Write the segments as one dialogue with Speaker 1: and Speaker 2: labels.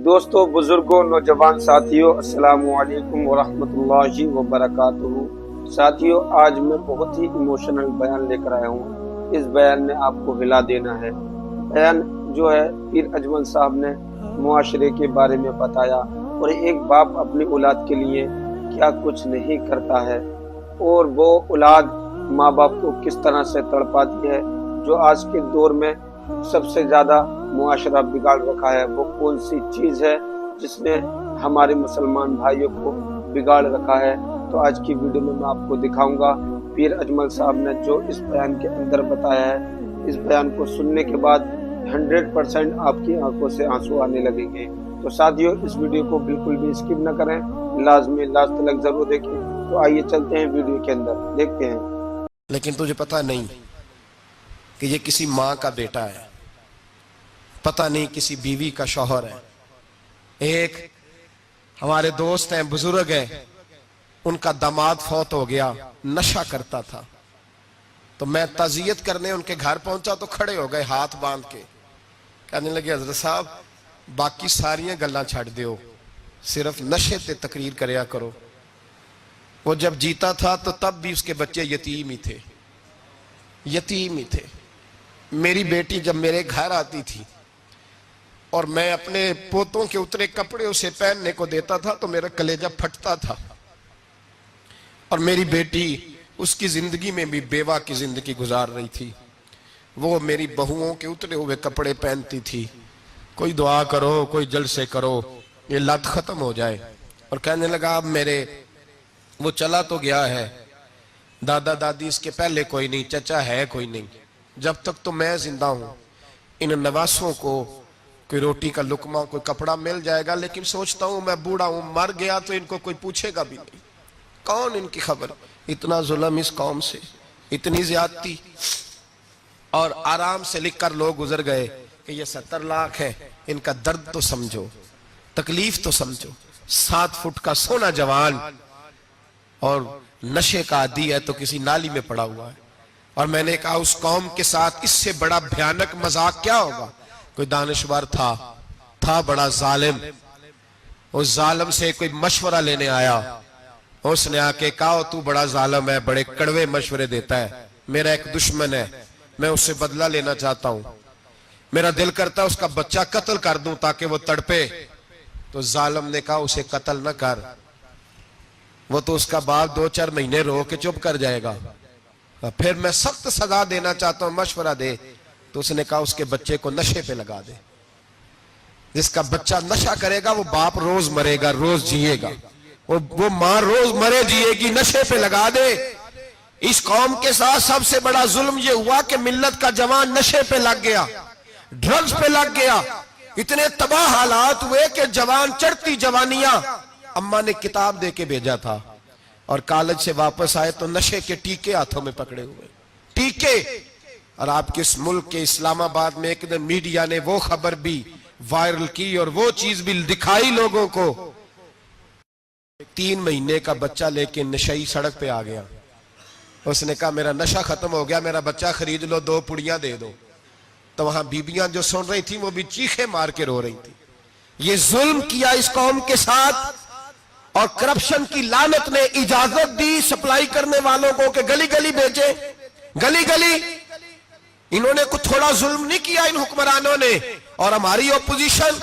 Speaker 1: دوستوں، بزرگوں، نوجوان ساتھیوں، السلام علیکم ورحمۃ اللہ وبرکاتہ۔ ساتھیوں، آج میں بہت ہی ایموشنل بیان لے کر آیا ہوں۔ اس بیان میں آپ کو ہلا دینا ہے۔ بیان جو ہے پیر اجمل صاحب نے معاشرے کے بارے میں بتایا، اور ایک باپ اپنی اولاد کے لیے کیا کچھ نہیں کرتا ہے، اور وہ اولاد ماں باپ کو کس طرح سے تڑپاتی ہے۔ جو آج کے دور میں سب سے زیادہ معاشرہ بگاڑ رکھا ہے، وہ کون سی چیز ہے جس نے ہمارے مسلمان بھائیوں کو بگاڑ رکھا ہے؟ تو آج کی ویڈیو میں آپ کو دکھاؤں گا پیر اجمل صاحب نے جو اس بیان کے اندر بتایا ہے۔ اس بیان کو سننے کے بعد 100% آپ کی آنکھوں سے آنسو آنے لگیں گے۔ تو ساتھیوں، اس ویڈیو کو بالکل بھی اسکپ نہ کریں، لازمی لاسٹ تک ضرور دیکھیں۔ تو آئیے چلتے ہیں ویڈیو کے اندر، دیکھتے ہیں۔
Speaker 2: لیکن تجھے پتہ نہیں کہ یہ کسی ماں کا بیٹا ہے، پتہ نہیں کسی بیوی کا شوہر ہے۔ ایک ہمارے دوست ہیں، بزرگ ہیں، ان کا داماد فوت ہو گیا، نشہ کرتا تھا۔ تو میں تعزیت کرنے ان کے گھر پہنچا تو کھڑے ہو گئے ہاتھ باندھ کے، کہنے لگے حضرت صاحب باقی ساریاں گلاں چھڑ دیو، صرف نشے تے تقریر کریا کرو۔ وہ جب جیتا تھا تو تب بھی اس کے بچے یتیم ہی تھے، یتیم ہی تھے۔ میری بیٹی جب میرے گھر آتی تھی اور میں اپنے پوتوں کے اترے کپڑے اسے پہننے کو دیتا تھا تو میرا کلیجہ پھٹتا تھا۔ اور میری بیٹی اس کی زندگی میں بھی بیوہ کی زندگی گزار رہی تھی، وہ میری بہوؤں کے اترے ہوئے کپڑے پہنتی تھی۔ کوئی دعا کرو، کوئی جلسے کرو، یہ لت ختم ہو جائے۔ اور کہنے لگا اب میرے وہ چلا تو گیا ہے، دادا دادی اس کے پہلے کوئی نہیں، چچا ہے کوئی نہیں، جب تک تو میں زندہ ہوں ان نواسوں کو کوئی روٹی کا لقمہ، کوئی کپڑا مل جائے گا۔ لیکن سوچتا ہوں میں بوڑھا ہوں، مر گیا تو ان کو کوئی پوچھے گا بھی نہیں، کون ان کی خبر۔ اتنا ظلم اس قوم سے، اتنی زیادتی، اور آرام سے لکھ کر لوگ گزر گئے کہ یہ 70 لاکھ ہے، ان کا درد تو سمجھو، تکلیف تو سمجھو۔ 7 فٹ کا سونا جوان اور نشے کا عادی ہے تو کسی نالی میں پڑا ہوا ہے۔ اور میں نے کہا اس قوم کے ساتھ اس سے بڑا بھیانک مذاق کیا ہوگا؟ کوئی دانشور تھا بڑا ظالم، اس ظالم سے کوئی مشورہ لینے آیا، اس نے آ کے کہا تو بڑا ظالم ہے، بڑے کڑوے مشورے دیتا ہے، میرا ایک دشمن ہے، میں اس سے بدلہ لینا چاہتا ہوں، میرا دل کرتا ہے اس کا بچہ قتل کر دوں تاکہ وہ تڑپے۔ تو ظالم نے کہا اسے قتل نہ کر، وہ تو اس کا باپ 2-4 مہینے رو کے چپ کر جائے گا، پھر میں سخت سزا دینا چاہتا ہوں، مشورہ دے۔ تو اس نے کہا اس کے بچے کو نشے پہ لگا دے، جس کا بچہ نشہ کرے گا وہ باپ روز مرے گا، روز جیے گا، وہ ماں روز مرے جیے گی، نشے پہ لگا دے۔ اس قوم کے ساتھ سب سے بڑا ظلم یہ ہوا کہ ملت کا جوان نشے پہ لگ گیا، ڈرگز پہ لگ گیا۔ اتنے تباہ حالات ہوئے کہ جوان چڑھتی جوانیاں، اماں نے کتاب دے کے بھیجا تھا، اور کالج سے واپس آئے تو نشے کے ٹیکے ہاتھوں میں پکڑے ہوئے، ٹیکے۔ اور آپ کے اس ملک کے اسلام آباد میں ایک دن میڈیا نے وہ خبر بھی وائرل کی اور وہ چیز بھی دکھائی لوگوں کو، 3 مہینے کا بچہ لے کے نشئی سڑک پہ آ گیا۔ اس نے کہا میرا نشہ ختم ہو گیا، میرا بچہ خرید لو، 2 پڑیاں دے دو۔ تو وہاں بیبیاں جو سن رہی تھیں وہ بھی چیخے مار کے رو رہی تھیں۔ یہ ظلم کیا اس قوم کے ساتھ، اور کرپشن کی لعنت نے اجازت دی سپلائی کرنے والوں کو کہ گلی گلی بیچے، گلی گلی۔ انہوں نے کچھ تھوڑا ظلم نہیں کیا ان حکمرانوں نے، اور ہماری اپوزیشن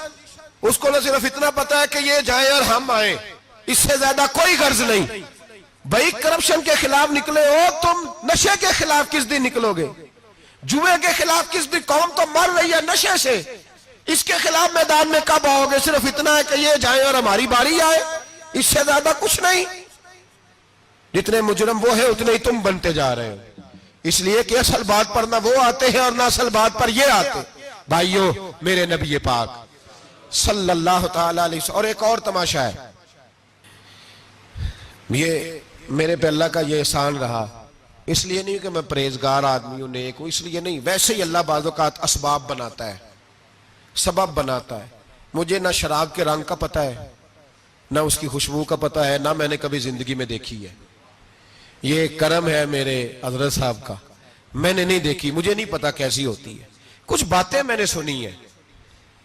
Speaker 2: اس کو نہ صرف اتنا پتا ہے کہ یہ جائیں اور ہم آئیں، اس سے زیادہ کوئی غرض نہیں۔ بھائی کرپشن کے خلاف نکلے ہو تم، نشے کے خلاف کس دن نکلو گے؟ جوئے کے خلاف کس دن؟ قوم تو مر رہی ہے نشے سے، اس کے خلاف میدان میں کب آؤ گے؟ صرف اتنا ہے کہ یہ جائیں اور ہماری باری آئے، اس سے زیادہ کچھ نہیں۔ جتنے مجرم وہ ہیں اتنے ہی تم بنتے جا رہے ہو، اس لیے کہ اصل بات پر نہ وہ آتے ہیں اور نہ اصل بات پر یہ آتے۔ بھائیو، میرے نبی پاک صلی اللہ تعالی علیہ وسلم، اور ایک اور تماشا ہے، یہ میرے پہ اللہ کا یہ احسان رہا، اس لیے نہیں کہ میں پرہیزگار آدمی ہوں، نیک ہوں، اس لیے نہیں، ویسے ہی اللہ بعض اوقات اسباب بناتا ہے، سبب بناتا ہے۔ مجھے نہ شراب کے رنگ کا پتہ ہے، نہ اس کی خوشبو کا پتہ ہے، نہ میں نے کبھی زندگی میں دیکھی ہے۔ یہ کرم ہے میرے حضرت صاحب کا، میں نے نہیں دیکھی، مجھے نہیں پتا کیسی ہوتی ہے، کچھ باتیں میں نے سنی ہیں،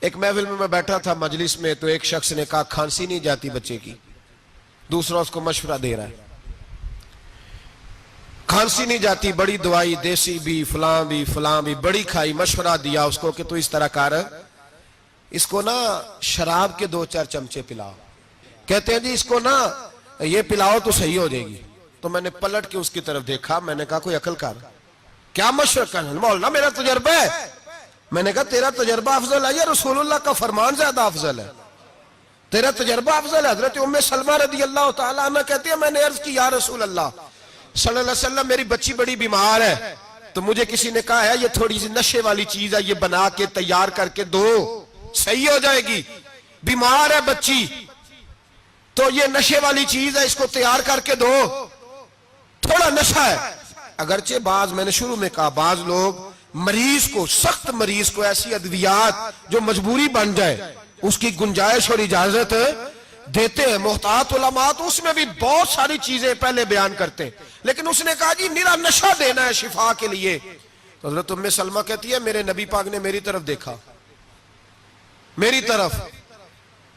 Speaker 2: ایک محفل میں بیٹھا تھا مجلس میں، تو ایک شخص نے کہا کھانسی نہیں جاتی بچے کی، دوسرا اس کو مشورہ دے رہا ہے، کھانسی نہیں جاتی، بڑی دوائی دیسی بھی فلاں بھی بڑی کھائی، مشورہ دیا اس کو کہ تو اس طرح کر، اس کو نا شراب کے 2-4 چمچے پلاؤ، کہتے ہیں جی اس کو نا یہ پلاؤ تو صحیح ہو جائے گی۔ تو میں نے پلٹ کے اس کی طرف دیکھا، میں نے کہا کوئی عقل کر، کیا مشورہ کرنا مولانا، میرا تجربہ ہے۔ میں نے کہا تیرا تجربہ افضل ہے یا رسول اللہ کا فرمان زیادہ افضل ہے؟ تیرا تجربہ افضل ہے۔ حضرت ام سلمہ رضی اللہ تعالیٰ عنہ کہتی ہے میں نے عرض کی یا رسول اللہ صلی اللہ علیہ وسلم میری بچی بڑی بیمار ہے، تو مجھے کسی نے کہا ہے یہ تھوڑی سی نشے والی چیز ہے، یہ بنا کے تیار کر کے دو صحیح ہو جائے گی، بیمار ہے بچی تو یہ نشے والی چیز ہے، اس کو تیار کر کے دو، تھوڑا نشہ ہے۔ اگرچہ بعض، میں نے شروع میں کہا، بعض لوگ مریض کو، سخت مریض کو ایسی ادویات جو مجبوری بن جائے اس کی گنجائش اور اجازت دیتے ہیں، محتاط علماء تو اس میں بھی بہت ساری چیزیں پہلے بیان کرتے ہیں، لیکن اس نے کہا جی میرا نشہ دینا ہے شفا کے لیے۔ تو حضرت ام سلمہ کہتی ہے میرے نبی پاک نے میری طرف دیکھا، میری طرف،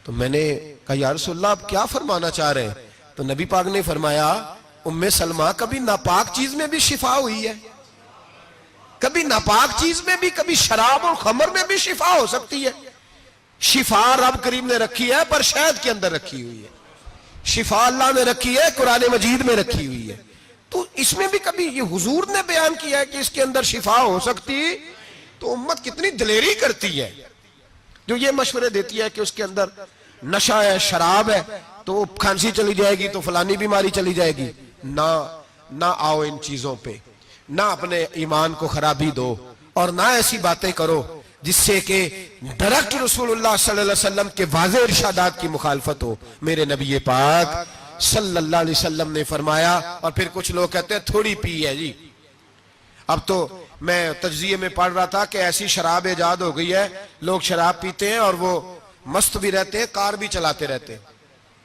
Speaker 2: تو میں نے کہا یا رسول اللہ آپ کیا فرمانا چاہ رہے ہیں؟ تو نبی پاک نے فرمایا ام سلمہ کبھی ناپاک چیز میں بھی شفا ہوئی ہے، کبھی ناپاک چیز میں بھی، کبھی شراب اور خمر میں بھی شفا ہو سکتی ہے۔ شفا رب کریم نے رکھی ہے پر شہد کے اندر رکھی ہوئی ہے، شفا اللہ نے رکھی ہے قرآن مجید میں رکھی ہوئی ہے، تو اس میں بھی کبھی یہ حضور نے بیان کیا ہے کہ اس کے اندر شفا ہو سکتی، تو امت کتنی دلیری کرتی ہے جو یہ مشورے دیتی ہے کہ اس کے اندر نشہ ہے، شراب ہے، تو کھانسی چلی جائے گی تو فلانی بیماری چلی جائے گی۔ نہ آؤ ان چیزوں پہ، نہ اپنے ایمان کو خرابی دو، اور نہ ایسی باتیں کرو جس سے کہ ڈائریکٹ رسول اللہ صلی اللہ علیہ وسلم کے واضح ارشادات کی مخالفت ہو۔ میرے نبی پاک صلی اللہ علیہ وسلم نے فرمایا، اور پھر کچھ لوگ کہتے ہیں تھوڑی پی ہے جی۔ اب تو میں تجزیے میں پڑھ رہا تھا کہ ایسی شراب ایجاد ہو گئی ہے، لوگ شراب پیتے ہیں اور وہ مست بھی رہتے ہیں، کار بھی چلاتے رہتے ہیں،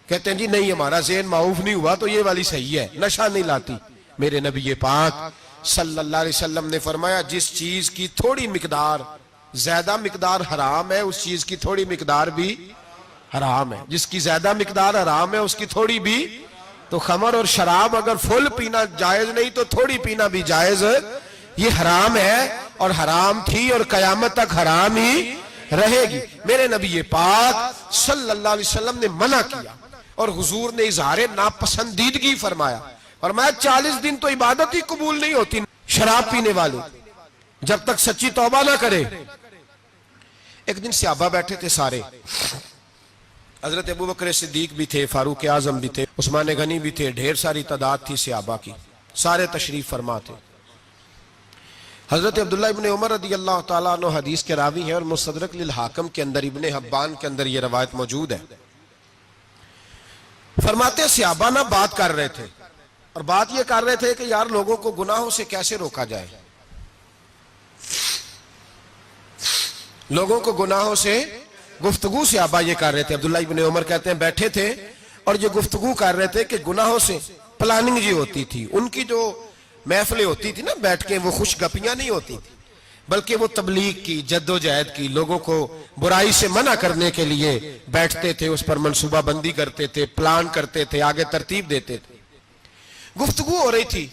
Speaker 2: کہتے ہیں جی نہیں ہمارا ذہن معاف نہیں ہوا تو یہ والی صحیح ہے، نشہ نہیں لاتی۔ میرے نبی پاک صلی اللہ علیہ وسلم نے فرمایا جس چیز کی تھوڑی مقدار، زیادہ مقدار حرام ہے اس چیز کی تھوڑی مقدار بھی حرام ہے، جس کی زیادہ مقدار حرام ہے اس کی تھوڑی بھی۔ تو خمر اور شراب اگر فل پینا جائز نہیں تو تھوڑی پینا بھی جائز، یہ حرام ہے اور حرام تھی اور قیامت تک حرام ہی رہے گی۔ میرے نبی پاک صلی اللہ علیہ وسلم نے منع کیا اور حضور نے اظہار ناپسندیدگی فرمایا، فرمایا 40 دن تو عبادت ہی قبول نہیں ہوتی شراب پینے والے جب تک سچی توبہ نہ کرے۔ ایک دن صحابہ بیٹھے تھے سارے، حضرت ابو بکر صدیق بھی تھے، فاروق اعظم بھی تھے، عثمان غنی بھی تھے، ڈھیر ساری تعداد تھی صحابہ کی، سارے تشریف فرما تھے۔ حضرت عبداللہ ابن عمر رضی اللہ تعالیٰ عنہ حدیث کے راوی ہیں اور مستدرک للحاکم کے اندر، ابن حبان کے اندر یہ روایت موجود ہے۔ فرماتے ہیں صحابہ نہ بات کر رہے تھے، اور بات یہ کر رہے تھے کہ یار لوگوں کو گناہوں سے کیسے روکا جائے، لوگوں کو گناہوں سے گفتگو صحابہ یہ کر رہے تھے۔ عبداللہ ابن عمر کہتے ہیں بیٹھے تھے اور یہ گفتگو کر رہے تھے کہ گناہوں سے پلاننگ جی ہوتی تھی، ان کی جو محفلیں ہوتی تھی نا بیٹھ کے، وہ خوش گپیاں نہیں ہوتی تھی بلکہ وہ تبلیغ کی، جد و جہد کی، لوگوں کو برائی سے منع کرنے کے لیے بیٹھتے تھے، اس پر منصوبہ بندی کرتے تھے، پلان کرتے تھے، آگے ترتیب دیتے تھے۔ گفتگو ہو رہی تھی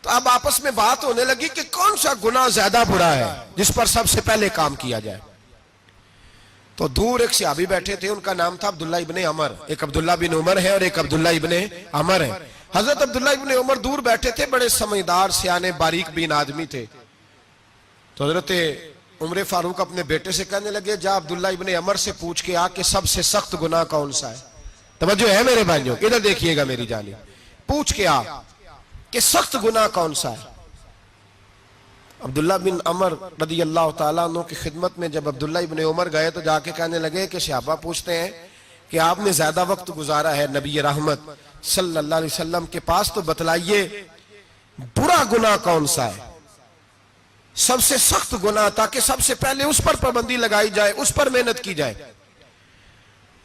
Speaker 2: تو اب آپس میں بات ہونے لگی کہ کون سا گناہ زیادہ برا ہے جس پر سب سے پہلے کام کیا جائے۔ تو دور ایک صحابی بیٹھے تھے، ان کا نام تھا عبداللہ ابن عمر، ایک عبداللہ بن عمر ہے اور ایک عبداللہ ابن عمر ہے۔ حضرت عبداللہ ابن عمر دور بیٹھے تھے، بڑے سمجھدار سیانے باریک بین آدمی تھے۔ تو حضرت عمر فاروق اپنے بیٹے سے کہنے لگے جا عبداللہ ابن عمر سے پوچھ کے آ کہ سب سے سخت گناہ کون سا ہے۔ توجہ ہے میرے بھائیوں، ادھر دیکھیے گا میری جانب، پوچھ کے آ کہ سخت گناہ کون سا ہے۔ عبداللہ بن عمر رضی اللہ تعالیٰ عنہ کی خدمت میں جب عبداللہ ابن عمر گئے تو جا کے کہنے لگے کہ صحابہ پوچھتے ہیں کہ آپ نے زیادہ وقت گزارا ہے نبی رحمت صلی اللہ علیہ وسلم کے پاس، تو بتلائیے برا گناہ کون سا ہے، سب سے سخت گناہ، تاکہ سب سے پہلے اس پر پابندی لگائی جائے، اس پر محنت کی جائے۔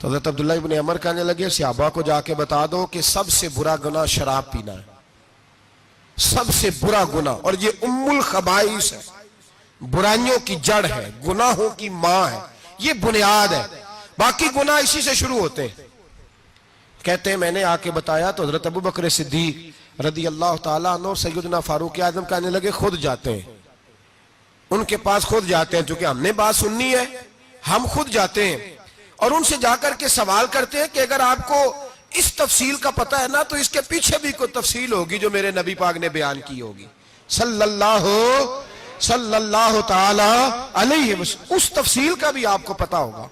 Speaker 2: تو حضرت عبداللہ ابن عمر کہنے لگے صحابہ کو جا کے بتا دو کہ سب سے برا گناہ شراب پینا ہے، سب سے برا گناہ، اور یہ ام الخبائث ہے، برائیوں کی جڑ ہے، گناہوں کی ماں ہے، یہ بنیاد ہے، باقی گناہ اسی سے شروع ہوتے ہیں۔ کہتے ہیں میں نے آ کے بتایا تو حضرت ابو بکر صدیق رضی اللہ تعالیٰ عنہ اور سیدنا فاروق اعظم کہنے لگے خود جاتے ہیں، ان کے پاس خود جاتے ہیں، چونکہ ہم نے بات سننی ہے ہم خود جاتے ہیں اور ان سے جا کر کے سوال کرتے ہیں کہ اگر آپ کو اس تفصیل کا پتہ ہے نا تو اس کے پیچھے بھی کوئی تفصیل ہوگی جو میرے نبی پاک نے بیان کی ہوگی صلی اللہ تعالی علیہ وسلم، اس تفصیل کا بھی آپ کو پتہ ہوگا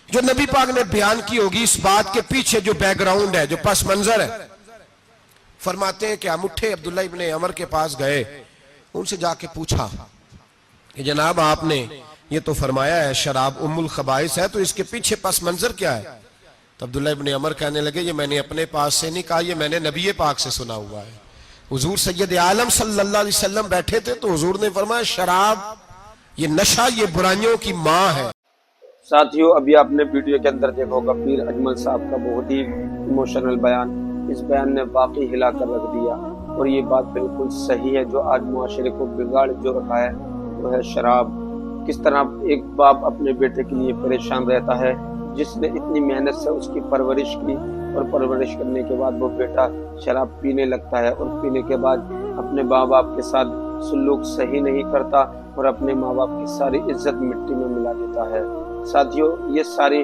Speaker 2: جو نبی پاک نے بیان کی ہوگی، اس بات کے پیچھے جو بیک گراؤنڈ ہے، جو پس منظر ہے۔ فرماتے ہیں کہ ہم اٹھے، عبداللہ ابن عمر کے پاس گئے، ان سے جا کے پوچھا کہ جناب آپ نے یہ تو فرمایا ہے شراب ام الخبائث ہے، تو اس کے پیچھے پس منظر کیا ہے؟ تو عبداللہ ابن عمر کہنے لگے یہ میں نے اپنے پاس سے نہیں کہا، یہ میں نے نبی پاک سے سنا ہوا ہے۔ حضور سید عالم صلی اللہ علیہ وسلم بیٹھے تھے تو حضور نے فرمایا شراب، یہ نشہ، یہ برائیوں کی ماں ہے۔
Speaker 1: ساتھیوں ابھی آپ نے ویڈیو کے اندر دیکھا ہوگا پیر اجمل صاحب کا بہت ہی ایموشنل بیان، اس بیان نے واقعی ہلا کر رکھ دیا، اور یہ بات بالکل صحیح ہے۔ جو آج معاشرے کو بگاڑ جو رکھا ہے وہ ہے شراب۔ کس طرح ایک باپ اپنے بیٹے کے لیے پریشان رہتا ہے جس نے اتنی محنت سے اس کی پرورش کی، اور پرورش کرنے کے بعد وہ بیٹا شراب پینے لگتا ہے، اور پینے کے بعد اپنے ماں باپ کے ساتھ سلوک صحیح نہیں کرتا اور اپنے ماں باپ کی ساری عزت مٹی میں ملا دیتا ہے۔ ساتھیوں یہ ساری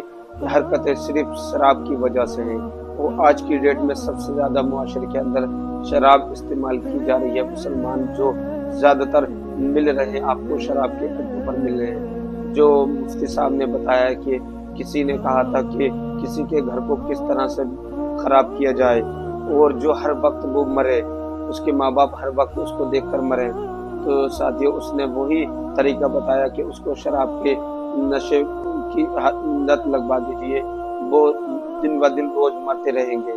Speaker 1: حرکتیں صرف شراب کی وجہ سے ہیں، وہ آج کی ڈیٹ میں سب سے زیادہ معاشرے کے اندر شراب استعمال کی جا رہی ہے۔ مسلمان جو زیادہ تر مل رہے ہیں آپ کو شراب کے اڈوں پر مل رہے ہیں۔ جو مفتی صاحب نے بتایا کہ کسی نے کہا تھا کہ کسی کے گھر کو کس طرح سے خراب کیا جائے، اور جو ہر وقت وہ مرے، اس کے ماں باپ ہر وقت اس کو دیکھ کر مرے، تو ساتھیوں اس نے وہی طریقہ بتایا کہ اس کو شراب کے نشے کی لت لگوا دیجیے، وہ دن بہ دن روز مرتے رہیں گے۔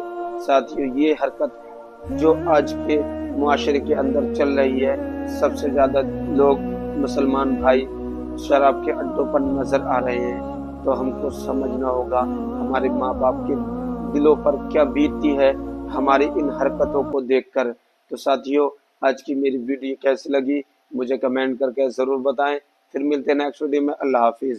Speaker 1: ساتھیوں یہ حرکت جو آج کے معاشرے کے اندر چل رہی ہے، سب سے زیادہ لوگ مسلمان بھائی شراب کے اڈوں پر نظر آ رہے ہیں، تو ہم کو سمجھنا ہوگا ہمارے ماں باپ کے دلوں پر کیا بیتتی ہے ہماری ان حرکتوں کو دیکھ کر۔ تو ساتھیوں آج کی میری ویڈیو کیسی لگی مجھے کمنٹ کر کے ضرور بتائیں، پھر ملتے ہیں نیکسٹ ویڈیو میں۔ اللہ حافظ۔